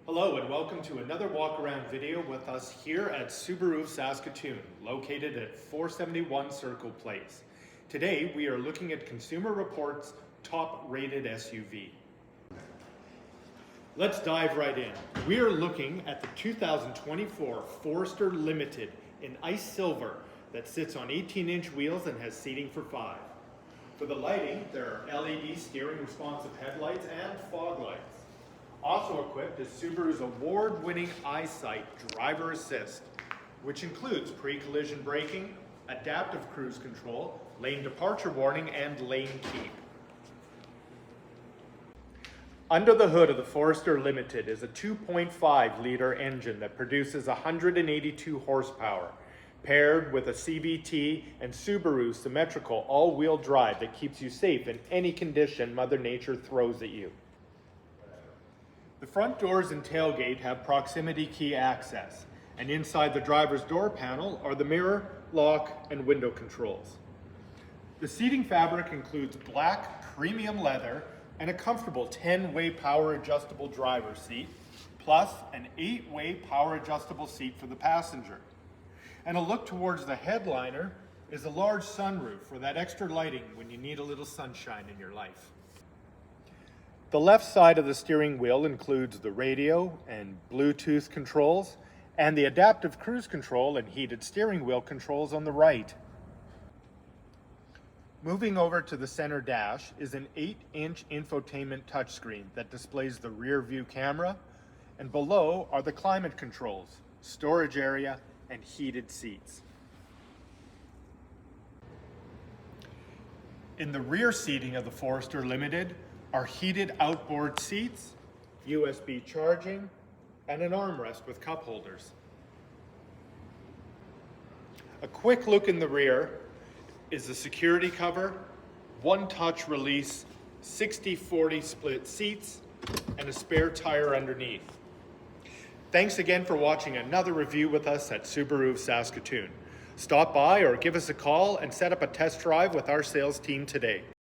Hello and welcome to another walk around video with us here at Subaru Saskatoon, located at 471 Circle Place. Today we are looking at Consumer Reports' top rated SUV. Let's dive right in. We are looking at the 2024 Forester Limited in ice silver that sits on 18-inch wheels and has seating for 5. For the lighting, there are LED steering responsive headlights and fog lights. Also equipped is Subaru's award-winning EyeSight Driver Assist, which includes pre-collision braking, adaptive cruise control, lane departure warning, and lane keep. Under the hood of the Forester Limited is a 2.5-liter engine that produces 182 horsepower, paired with a CVT and Subaru symmetrical all-wheel drive that keeps you safe in any condition Mother Nature throws at you. The front doors and tailgate have proximity key access, and inside the driver's door panel are the mirror, lock, and window controls. The seating fabric includes black premium leather and a comfortable 10-way power adjustable driver's seat, plus an 8-way power adjustable seat for the passenger. And a look towards the headliner is a large sunroof for that extra lighting when you need a little sunshine in your life. The left side of the steering wheel includes the radio and Bluetooth controls and the adaptive cruise control and heated steering wheel controls on the right. Moving over to the center dash is an 8-inch infotainment touchscreen that displays the rear view camera, and below are the climate controls, storage area, and heated seats. In the rear seating of the Forester Limited are heated outboard seats, USB charging, and an armrest with cup holders. A quick look in the rear is the security cover, one-touch release, 60-40 split seats, and a spare tire underneath. Thanks again for watching another review with us at Subaru Saskatoon. Stop by or give us a call and set up a test drive with our sales team today.